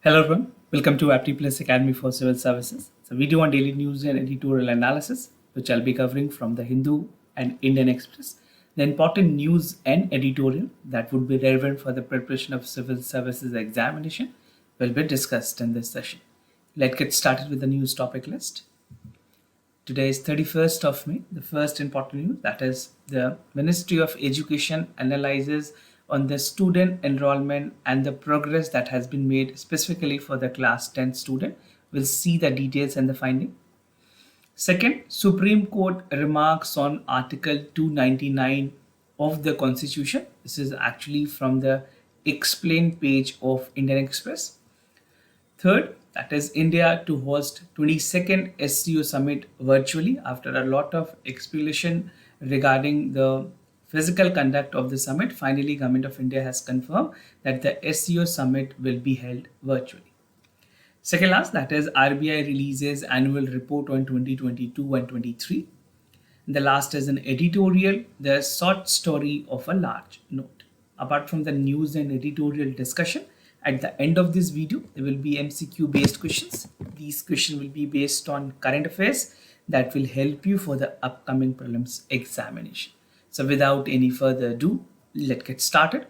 Hello everyone, welcome to Apti Plus Academy for Civil Services. It's a video on daily news and editorial analysis, which I'll be covering from the Hindu and Indian Express. The important news and editorial that would be relevant for the preparation of civil services examination will be discussed in this session. Let's get started with the news topic list. Today is 31st of May. The first important news, that is the Ministry of Education analyzes on the student enrollment and the progress that has been made specifically for the class 10 student. We'll see the details and the finding. Second, Supreme Court remarks on Article 299 of the Constitution. This is actually from the explain page of Indian Express. Third, that is India to host 22nd SCO Summit virtually after a lot of explanation regarding the physical conduct of the summit. Finally, Government of India has confirmed that the SCO Summit will be held virtually. Second last, that is RBI releases annual report on 2022 and 23. And the last is an editorial, the short story of a large note. Apart from the news and editorial discussion, at the end of this video, there will be MCQ based questions. These questions will be based on current affairs that will help you for the upcoming prelims examination. So without any further ado, let's get started.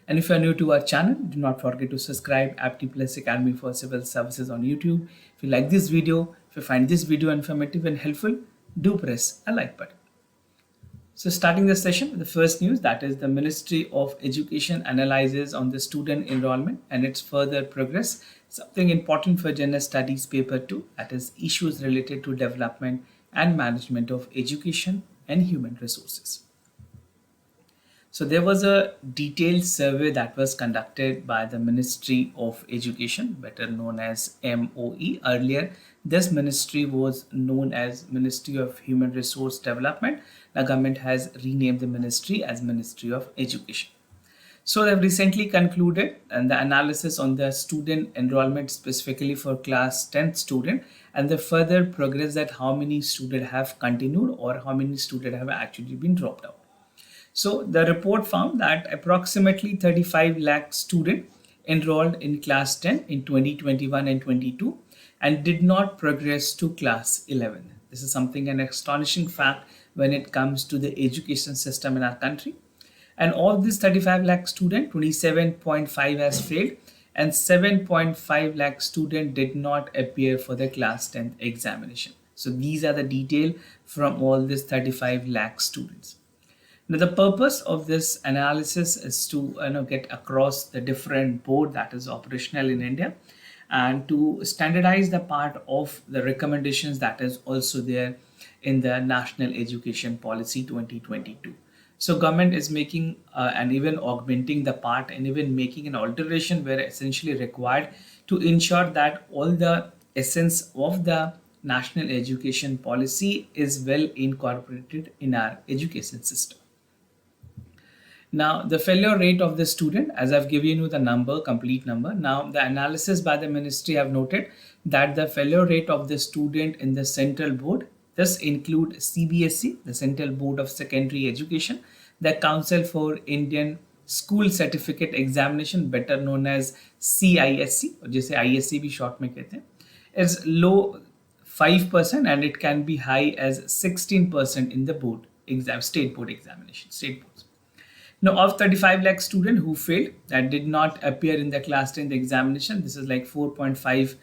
And if you are new to our channel, do not forget to subscribe Apti Plus Academy for Civil Services on YouTube. If you like this video, if you find this video informative and helpful, do press a like button. So starting the session with the first news, that is the Ministry of Education analyzes on the student enrollment and its further progress. Something important for General Studies paper 2, that is issues related to development and management of education and human resources. So there was a detailed survey that was conducted by the Ministry of Education, better known as MoE. Earlier, this ministry was known as Ministry of Human Resource Development. The government has renamed the ministry as Ministry of Education. So they have recently concluded and the analysis on the student enrollment specifically for class 10th student and the further progress that how many students have continued or how many students have actually been dropped out. So the report found that approximately 35 lakh students enrolled in class 10 in 2021 and 22 and did not progress to class 11. This is something an astonishing fact when it comes to the education system in our country. And of this 35 lakh student, 27.5 has failed and 7.5 lakh student did not appear for the class 10th examination. So these are the detail from all these 35 lakh students. Now the purpose of this analysis is to get across the different board that is operational in India and to standardize the part of the recommendations that is also there in the National Education Policy 2022. So government is making and even augmenting the part and even making an alteration where essentially required to ensure that all the essence of the National Education Policy is well incorporated in our education system. Now, the failure rate of the student, as I've given you the number, complete number. Now, the analysis by the ministry have noted that the failure rate of the student in the central board, this include CBSE, the Central Board of Secondary Education, the Council for Indian School Certificate Examination, better known as CISC, or just ISC भी short में कहते हैं, is low 5% and it can be high as 16% in the board exam, state board examination, state boards. Now, of 35 lakh students who failed, that did not appear in the class 10th examination, this is like 4.5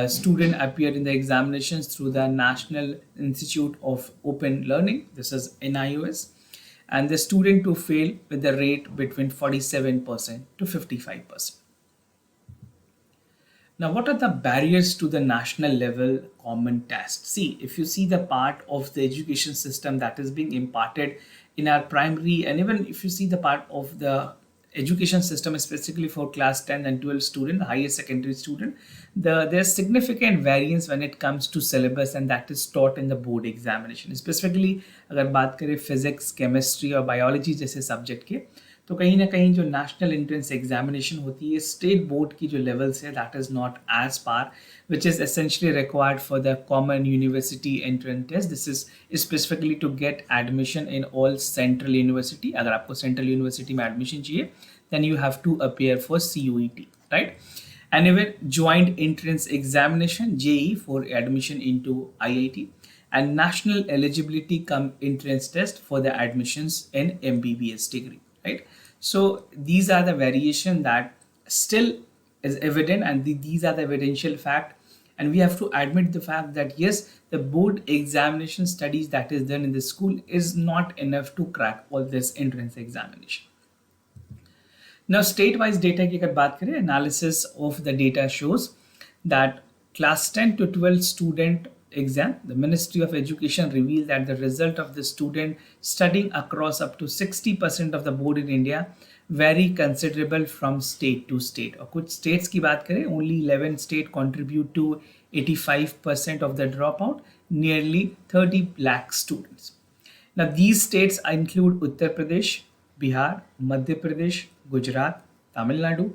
student appeared in the examinations through the National Institute of Open Learning, this is NIOS, and the student to fail with the rate between 47% to 55%. Now, what are the barriers to the national level common test? See, if you see the part of the education system that is being imparted in our primary, and even if you see the part of the education system specifically for class 10 and 12 student, the higher secondary student, there's significant variance when it comes to syllabus and that is taught in the board examination. Specifically, अगर बात करें physics, chemistry और biology जैसे subject के, तो कहीं ना कहीं जो नेशनल एंट्रेंस एग्जामिनेशन होती है स्टेट बोर्ड की जो लेवल्स है that is not as par which is essentially required for the common university entrance test. This is specifically to get admission in all central university. अगर आपको central university में admission चाहिए then you have to appear for CUET, right? and even joint entrance examination JEE for admission into IIT, and national eligibility cum entrance test for the admissions in MBBS degree, right? So these are the variation that still is evident, and these are the evidential fact, and we have to admit the fact that yes, the board examination studies that is done in the school is not enough to crack all this entrance examination. Now, state-wise data की अगर बात करें, analysis of the data shows that class 10 to 12 student exam, the Ministry of Education revealed that the result of the student studying across up to 60% of the board in India vary considerable from state to state. और कुछ states की बात करें, only 11 state contribute to 85% of the dropout, nearly 30 lakh students. Now, these states include Uttar Pradesh, Bihar, Madhya Pradesh, Gujarat, Tamil Nadu,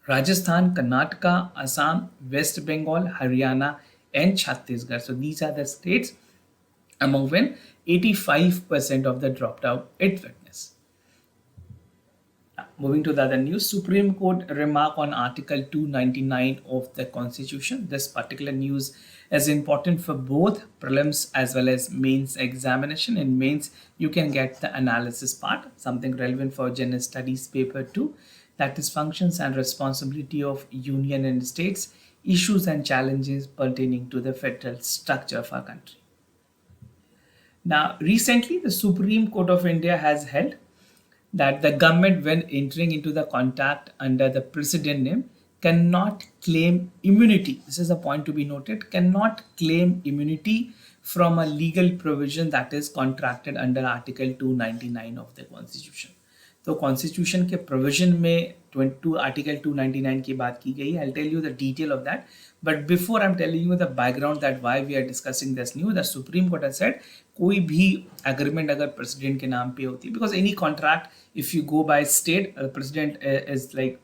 Rajasthan, Karnataka, Assam, West Bengal, Haryana, and Chhattisgarh. So these are the states among when 85% of the dropped out it witness. Moving to the other news, Supreme Court remark on Article 299 of the Constitution. This particular news is important for both prelims as well as mains examination. In mains, you can get the analysis part, something relevant for General Studies paper 2, that is functions and responsibility of union and states, issues and challenges pertaining to the federal structure of our country. Now, recently, the Supreme Court of India has held that the government, when entering into the contract under the precedent name, cannot claim immunity. This is a point to be noted, cannot claim immunity from a legal provision that is contracted under Article 299 of the Constitution. तो constitution के provision में 22 article 299 की बात की गई है. I'll tell you the detail of that, but before I'm telling you the background that why we are discussing this news, the Supreme Court has said कोई भी agreement अगर president के नाम पे होती है, because any contract if you go by state, president is like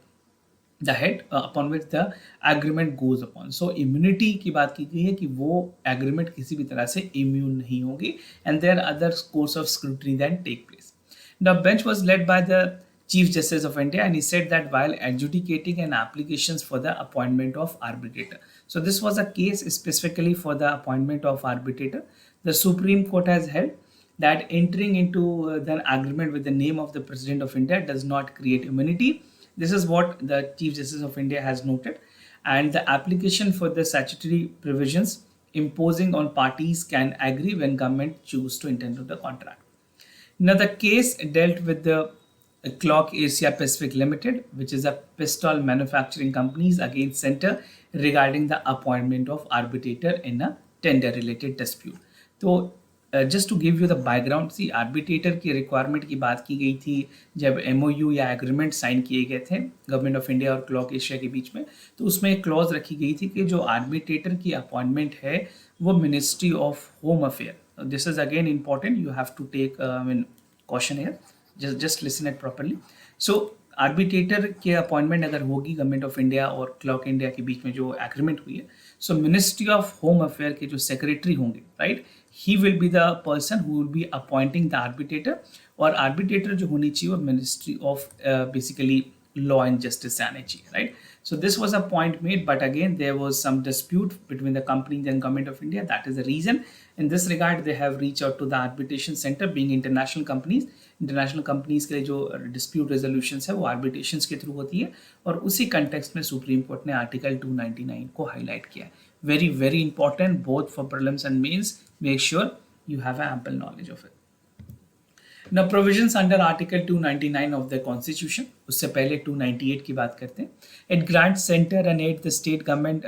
the head upon which the agreement goes upon. So immunity की बात की गई है कि वो agreement किसी भी तरह से immune नहीं होगी, and there are other course of scrutiny that take place. The bench was led by the Chief Justice of India, and he said that while adjudicating an applications for the appointment of arbitrator. So this was a case specifically for the appointment of arbitrator. The Supreme Court has held that entering into the agreement with the name of the President of India does not create immunity. This is what the Chief Justice of India has noted. And the application for the statutory provisions imposing on parties can agree when government choose to enter into the contract. Now, the case dealt with the Clock Asia Pacific Limited, which is a pistol manufacturing companies against Center regarding the appointment of arbitrator in a tender-related dispute. So, just to give you the background, see, arbitrator की requirement की बात की गई थी जब MOU या agreement sign किए गए थे गवर्नमेंट ऑफ इंडिया और क्लॉक एशिया के बीच में, तो उसमें एक क्लॉज रखी गई थी कि जो आर्बिट्रेटर की अपॉइंटमेंट है वो ministry of home affair. This is again important. You have to take caution here. Just listen it properly. So arbitrator के अपॉइंटमेंट अगर होगी गवर्नमेंट ऑफ इंडिया और क्लॉक इंडिया के बीच में जो एग्रीमेंट हुई है, सो मिनिस्ट्री ऑफ होम अफेयर के जो सेक्रेटरी होंगे, right, he will be the person who will be appointing the arbitrator, और आर्बिट्रेटर जो होनी चाहिए वो ministry of basically law and justice आने चाहिए, right? So this was a point made, but again there was some dispute between the companies and government of India. That is the reason. In this regard, they have reached out to the arbitration center, being international companies. International companies के लिए जो dispute resolution है वो arbitration के through होती है, और उसी कंटेक्स्ट में सुप्रीम कोर्ट ने आर्टिकल 299 को हाईलाइट किया है. Very very important both for prelims and mains. Make sure you have ample knowledge of it. Now provisions under Article 299 of the Constitution, उससे पहले 298 की बात करते हैं. It grants center and aid the state government,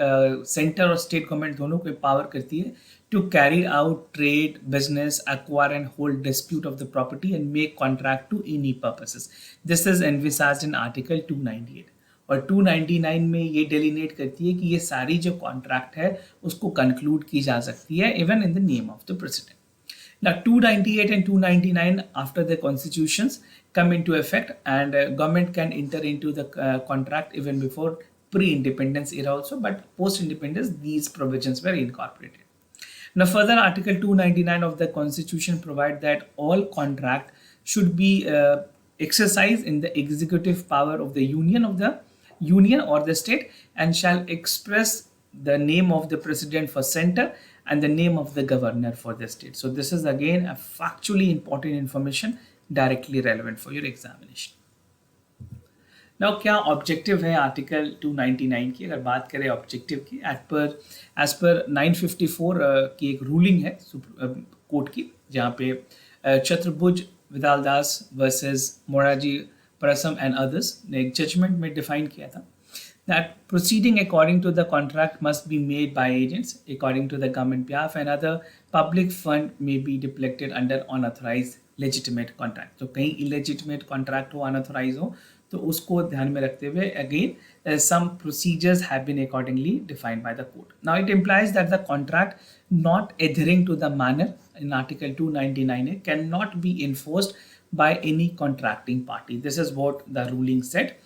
center और state government दोनों को empower करती है to carry out trade, business, acquire and hold dispute of the property and make contract to any purposes. This is envisaged in Article 298. और 299 में ये डेलिनेट करती है कि ये सारी जो कॉन्ट्रैक्ट है उसको कंक्लूड की जा सकती है even in the name of the president. Now 298 and 299 after the constitutions come into effect, and government can enter into the contract even before pre-independence era also, but post-independence these provisions were incorporated. Now further, Article 299 of the Constitution provide that all contract should be exercised in the executive power of the union of the union or the state and shall express the name of the president for center and the name of the governor for the state. So this is again a factually important information directly relevant for your examination. Now क्या objective है article 299 की? अगर बात करें objective की, as per 954 की एक ruling है कोर्ट की, जहाँ पे छत्रभुज विदालदास वर्सेस मोरारजी परसम एंड अदर्स ने एक जजमेंट में डिफाइन किया था that proceeding according to the contract must be made by agents according to the government behalf and other public fund may be depleted under unauthorized legitimate contract. तो कहीं illegitimate contract हो, unauthorized हो, तो उसको ध्यान में रखते हुए again some procedures have been accordingly defined by the court. Now it implies that the contract not adhering to the manner in article 299A cannot be enforced by any contracting party. This is what the ruling said.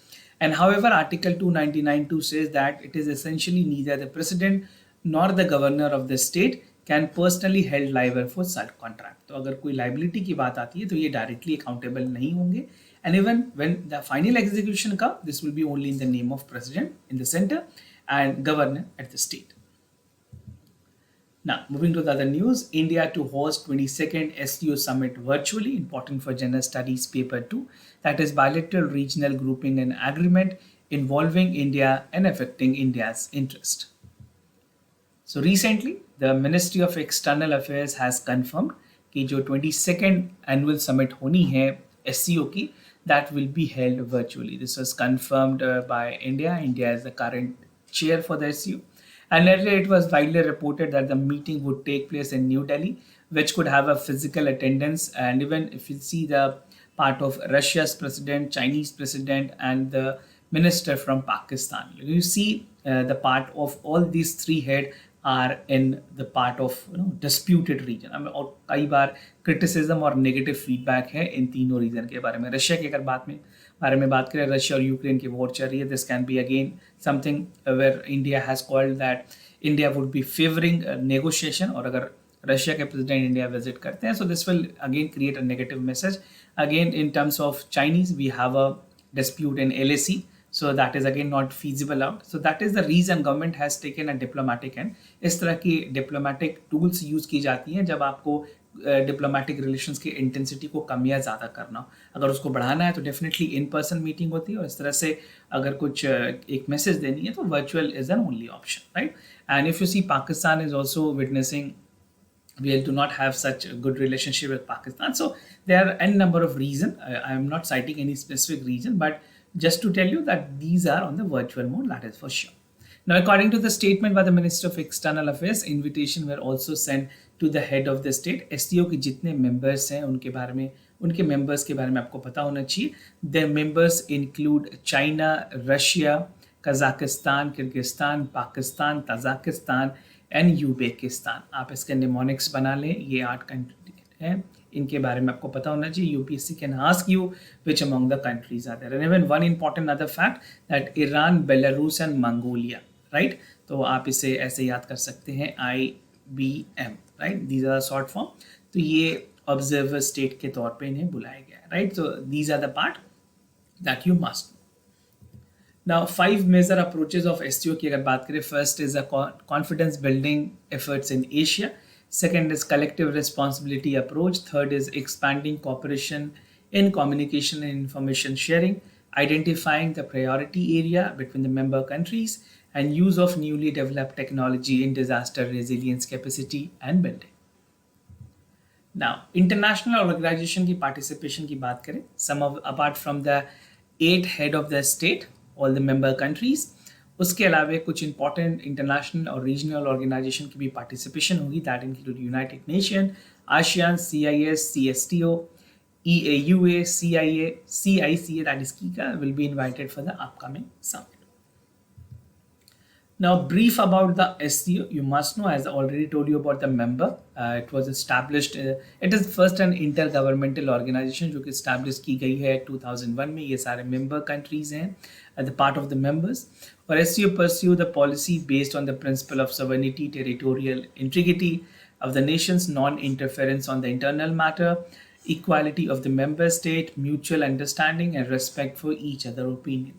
And however, Article 299(2) says that it is essentially neither the president nor the governor of the state can personally held liable for such contract. तो अगर कोई liability की बात आती है तो ये directly accountable नहीं होंगे. And even when the final execution comes, this will be only in the name of president in the center and governor at the state. Now, moving to the other news, India to host 22nd SCO Summit virtually, important for General Studies Paper 2, that is bilateral regional grouping and agreement involving India and affecting India's interest. So recently, the Ministry of External Affairs has confirmed कि जो 22nd annual summit होनी है SCO की, that will be held virtually. This was confirmed by India. India is the current chair for the SCO. And earlier it was widely reported that the meeting would take place in New Delhi, which could have a physical attendance. And even if you see the part of Russia's president, Chinese president, and the minister from Pakistan, you see the part of all these three heads are in the part of disputed region. I mean, और कई बार criticism और negative feedback है इन तीनों region के बारे में. Russia की अगर बारे में बात करें, रशिया और यूक्रेन की वॉर चल रही है. This can be again something where India has called that India would be favouring negotiation, और अगर रशिया के प्रेसिडेंट इंडिया विजिट करते हैं, so this will again create a negative message. Again in terms of Chinese we have a dispute in LAC, so that is again not feasible out. So that is the reason government has taken a diplomatic end. इस तरह की diplomatic tools use की जाती हैं जब आपको diplomatic relations की intensity को कम या ज़्यादा करना हो. अगर उसको बढ़ाना है तो डेफिनेटली इन पर्सन मीटिंग होती है, और इस तरह से अगर कुछ एक मैसेज देनी है तो virtual is an only option, right. And if you see Pakistan is also witnessing, we do not have such a good relationship with Pakistan. So there are n number of reasons. I am not citing any specific reason, but just to tell you that these are on the virtual mode, that is for sure. Now, according to the statement by the Minister of External Affairs, invitation were also sent to the head of the state. SCO के जितने members हैं उनके members के बारे में आपको पता होना चाहिए. Their members include China, Russia, Kazakhstan, Kyrgyzstan, Pakistan, Tajikistan and Uzbekistan. आप इसके निमोनिक्स बना लें. ये 8 कंट्री हैं, इनके बारे में आपको पता होना चाहिए. UPSC can ask you which among the countries are there. And even one important other fact that Iran, Belarus and Mongolia, right? तो आप इसे ऐसे याद कर सकते हैं IBM, right? These are the short form. तो ये observer state के तौर पे इन्हें बुलाया गया है, right? So these are the part that you must know. Now, 5 major approaches of SCO की अगर बात करें, first is a confidence building efforts in Asia. Second is collective responsibility approach. Third is expanding cooperation in communication and information sharing, identifying the priority area between the member countries, and use of newly developed technology in disaster resilience capacity and building. Now, international organization की participation की बात करें, apart from the 8 head of the state, all the member countries, उसके अलावा कुछ important international और regional organisation की भी पार्टिसिपेशन होगी. That include United nation, ASEAN, CIS, CSTO, EAUA, CIA, CICA, that is Kika, will be invited for the upcoming summit. Now, brief about the SCO. You must know, as I already told you about the member. It was established. It is first an intergovernmental organization जो कि establish की गई है 2001 में. ये सारे member countries हैं, the part of the members. और SCO pursue the policy based on the principle of sovereignty, territorial integrity of the nations, non-interference on the internal matter, equality of the member state, mutual understanding and respect for each other opinion.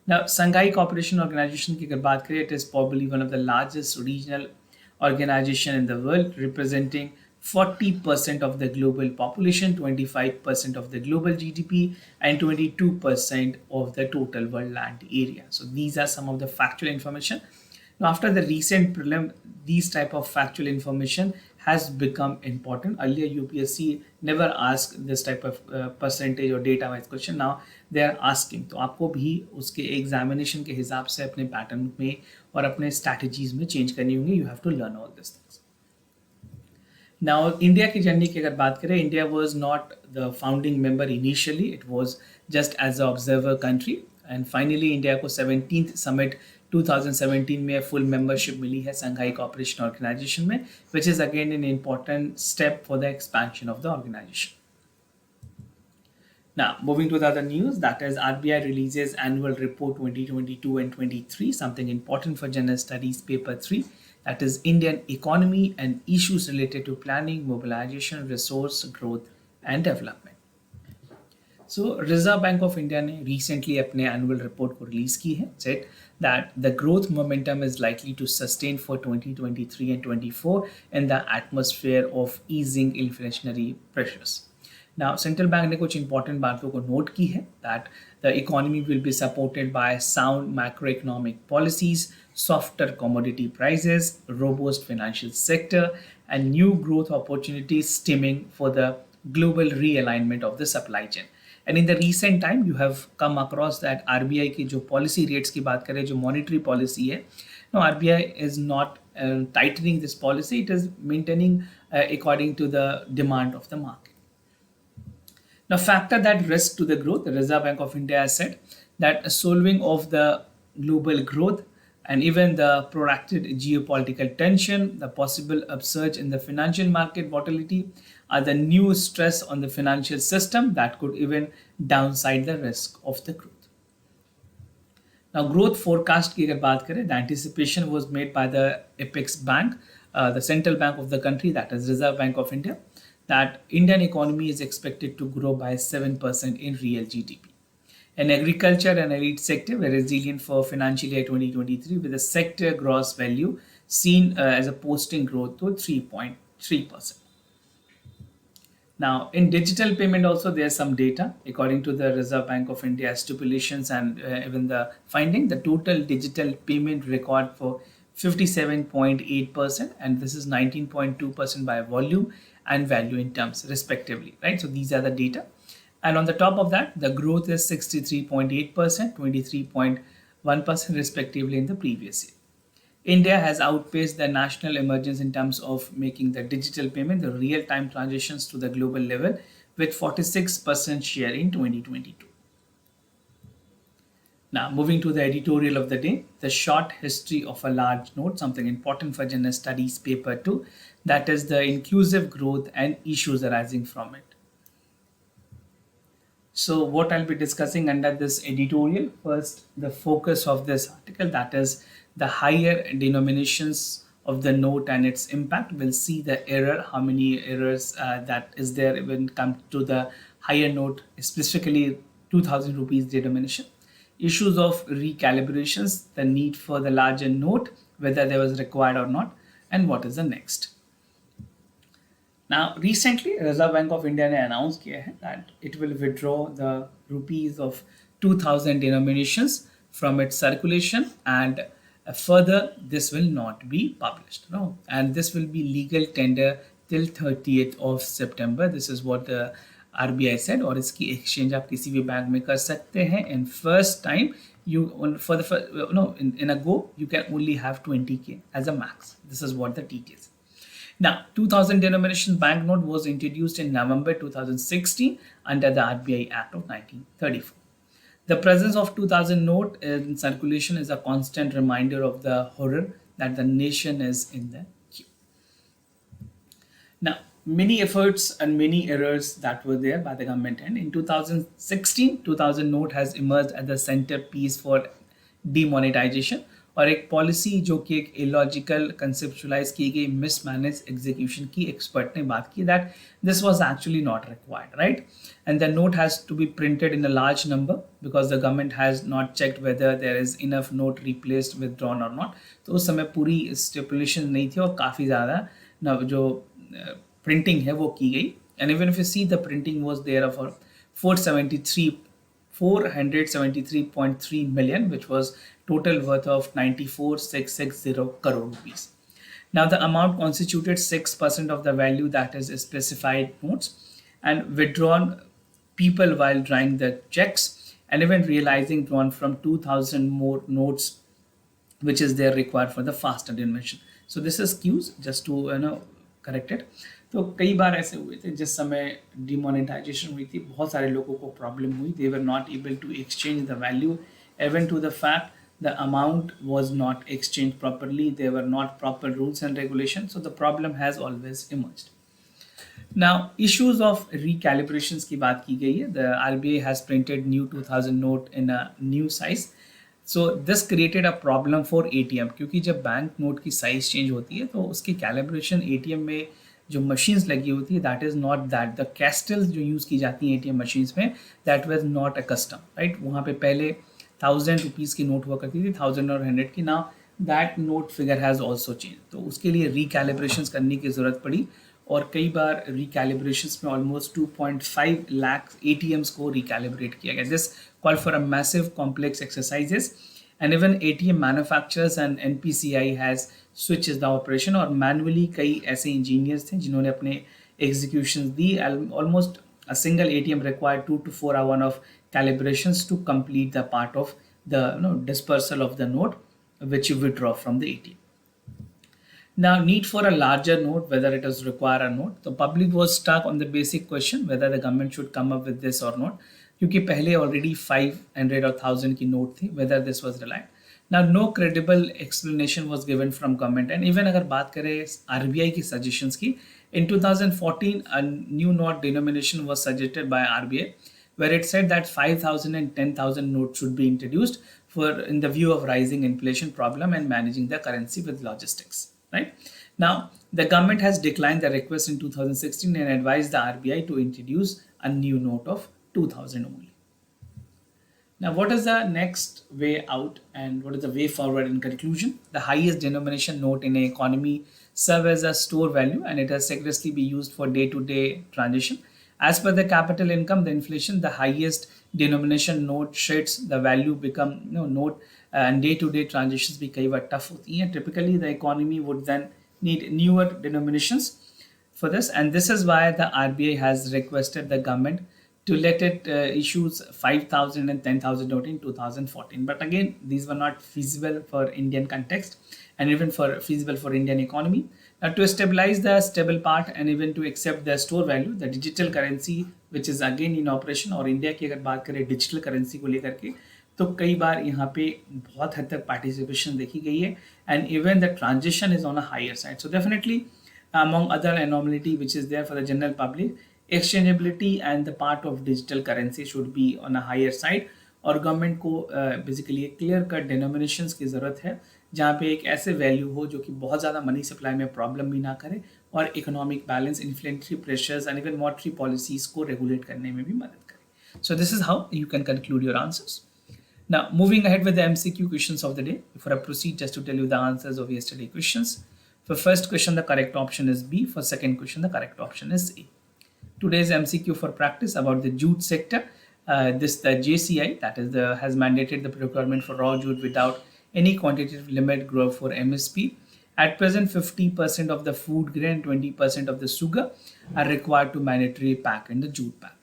Now, Shanghai Cooperation Organization की अगर बात करें, it is probably one of the largest regional organization in the world, representing 40% of the global population, 25% of the global GDP, and 22% of the total world land area. So these are some of the factual information. Now, after the recent prelim, these type of factual information has become important. Earlier, UPSC never asked this type of percentage or data wise question. Now they are asking. तो आपको भी उसके examination के हिसाब से अपने pattern में और अपने स्ट्रैटेजीज में चेंज करनी होंगी. You have to learn all this things. Now, India की जर्नी की अगर बात करें, India was not the founding member initially. It was just as an observer country. And finally, India को 17th Summit 2017 में full membership मिली है Shanghai Cooperation Organization में, which is again an important step for the expansion of the organization. Now, moving to the other news, that is RBI releases annual report 2022 and 23, something important for general studies paper 3, that is Indian economy and issues related to planning, mobilization, resource growth and development. So, Reserve Bank of India ने recently अपने annual report को release की है, said that the growth momentum is likely to sustain for 2023 and 24 in the atmosphere of easing inflationary pressures. Now, central bank ने कुछ important बातों को note की है, that the economy will be supported by sound macroeconomic policies, softer commodity prices, robust financial sector, and new growth opportunities stemming for the global realignment of the supply chain. And in the recent time, you have come across that RBI की जो policy rates की बात करें, जो monetary policy है, no, RBI is not tightening this policy, it is maintaining according to the demand of the market. Now, factor that risk to the growth, the Reserve Bank of India has said that a solving of the global growth and even the protracted geopolitical tension, the possible upsurge in the financial market volatility are the new stress on the financial system that could even downside the risk of the growth. Now, growth forecast की अगर बात करें, the anticipation was made by the Apex Bank, the central bank of the country, that is Reserve Bank of India, that Indian economy is expected to grow by 7% in real GDP. And agriculture and elite sector were resilient for financial year 2023 with a sector gross value seen as a posting growth to 3.3%. Now, in digital payment also there's some data. According to the Reserve Bank of India stipulations and even the finding, the total digital payment record for 57.8%, and this is 19.2% by volume and value in terms respectively, right? So these are the data. And on the top of that, the growth is 63.8%, 23.1% respectively in the previous year. India has outpaced the national emergence in terms of making the digital payment, the real-time transactions to the global level with 46% share in 2022. Now, moving to the editorial of the day, the short history of a large note, something important for general studies paper 2, that is the inclusive growth and issues arising from it. So what I'll be discussing under this editorial, first the focus of this article, that is the higher denominations of the note and its impact. We'll see the error, how many errors that is there when it comes to the higher note, specifically 2000 rupees denomination. Issues of recalibrations, the need for the larger note, whether there was required or not, and what is the next. Now, recently, Reserve Bank of India ने announced किया है that it will withdraw the rupees of 2000 denominations from its circulation, and further this will not be published. No, and this will be legal tender till 30th of September. This is what the RBI said. और इसकी exchange आप किसी भी bank में कर सकते हैं. And first time you for the first, no, in a go you can only have 20k as a max. This is what the details. Now, 2000 denomination banknote was introduced in November 2016 under the RBI Act of 1934. The presence of 2000 note in circulation is a constant reminder of the horror that the nation is in the queue. Now, many efforts and many errors that were there by the government, and in 2016, 2000 note has emerged as the centerpiece for demonetization, और एक policy जो कि एक illogical conceptualise की गई mismanage execution की expert ने बात की that this was actually not required, right? And the note has to be printed in a large number because the government has not checked whether there is enough note replaced withdrawn or not. तो उस समय पूरी stipulation नहीं थी और काफ़ी ज़्यादा ना जो प्रिंटिंग है वो की गई. And even if you see, the printing was there of 473.3 million, which was total worth of 94,660 crore rupees. Now the amount constituted 6% of the value that is specified notes, and withdrawn people while drawing the checks, and even realizing drawn from 2,000 more notes, which is there required for the faster denomination. So this is cues just to correct it. तो कई बार ऐसे हुए थे जिस समय demonetisation हुई थी, बहुत सारे लोगों को प्रॉब्लम हुई. They were not able to exchange the value, even to the fact the amount was not exchanged properly, there were not proper rules and regulations, so the problem has always emerged. Now issues of recalibrations की बात की गई है. The RBI has printed new 2000 note in a new size. So this created a problem for ATM, क्योंकि जब bank note की size change होती है तो उसकी कैलिब्रेशन ATM में जो मशीन्स लगी होती है, that is not that. The cassettes जो यूज़ की जाती हैं ATM मशीन्स में, that was not a custom, right. वहाँ पे पहले 1000 रुपीज़ की नोट हुआ करती थी, 1000 और 100 की. Now that note figure has also change. तो उसके लिए रिकैलिब्रेशंस करने की ज़रूरत पड़ी, और कई बार रिकैलिब्रेशंस में ऑलमोस्ट 2.5 लाख ATMs को रिकैलिब्रेट किया गया. This call for a massive complex exercises, and even ATM manufacturers and NPCI has switches the operation, और manually कई ऐसे engineers थे जिन्होंने अपने executions the. Almost a single ATM required 2 to 4 hours of calibrations to complete the part of the dispersal of the note which you withdraw from the ATM. Now need for a larger note, whether it is require or not. The public was stuck on the basic question whether the government should come up with this or not, क्योंकि पहले already 500 और 1000 की note थी. Whether this was relied. Now no credible explanation was given from government. And even अगर बात करें RBI की suggestions की, इन 2014 a new note denomination was suggested by RBI, where it said that 5,000 and 10,000 notes should be introduced for in the view of rising inflation problem and managing the currency with logistics, right. Now the government has declined the request in 2016 and advised the RBI to introduce a new note of 2000 only. Now what is the next way out and what is the way forward in conclusion? The highest denomination note in an economy serves as a store value, and it has rigorously be used for day-to-day transition. As per the capital income, the inflation, the highest denomination note sheds the value become note, and day-to-day transitions भी कई बार tough होती हैं. Typically the economy would then need newer denominations for this, and this is why the RBI has requested the government to let it issues 5,000 and 10,000 note in 2014. But again, these were not feasible for Indian context and even for feasible for Indian economy. Now to stabilize the stable part and even to accept the store value, the digital currency which is again in operation, और India की अगर बात करें digital currency को लेकर के, तो कई बार यहाँ पे बहुत हद तक पार्टिसिपेशन देखी गई है, and even the transition is on a higher side. So definitely among other anomaly which is there for the general public, exchangeability and the part of digital currency should be on a higher side, और government को basically एक clear cut denominations की ज़रूरत है जहाँ पे एक ऐसे वैल्यू हो जो कि बहुत ज़्यादा मनी सप्लाई में प्रॉब्लम भी ना करे और economic balance, inflationary pressures and even monetary policies को रेगुलेट करने में भी मदद करे. So this is how you can conclude your answers. Now moving ahead with the MCQ questions of the day. Before I proceed, just to tell you the answers of yesterday questions. For first question, the correct option is B. For second question, the correct option is A. Today's MCQ for practice about the jute sector. The JCI, that is has mandated the procurement for raw jute without any quantitative limit growth for MSP. At present, 50% of the food grain and 20% of the sugar are required to mandatory pack in the jute bag.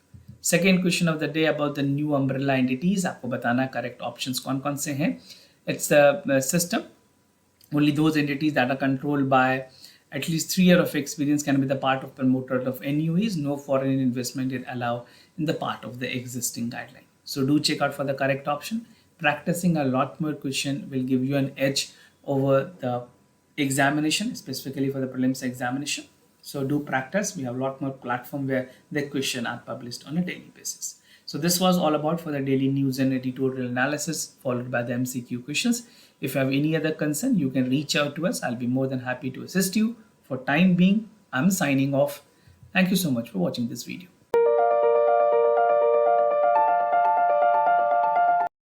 Second question of the day about the new umbrella entities. आपको बताना correct options कौन कौन से हैं. It's the system. Only those entities that are controlled by at least 3 years of experience can be the part of promoter of NUEs. No foreign investment is allowed in the part of the existing guideline. So do check out for the correct option. Practicing a lot more question will give you an edge over the examination, specifically for the prelims examination. So do practice. We have a lot more platform where the question are published on a daily basis. So this was all about for the daily news and editorial analysis followed by the MCQ questions. If you have any other concern, you can reach out to us. I'll be more than happy to assist you. For time being, I'm signing off. Thank you so much for watching this video.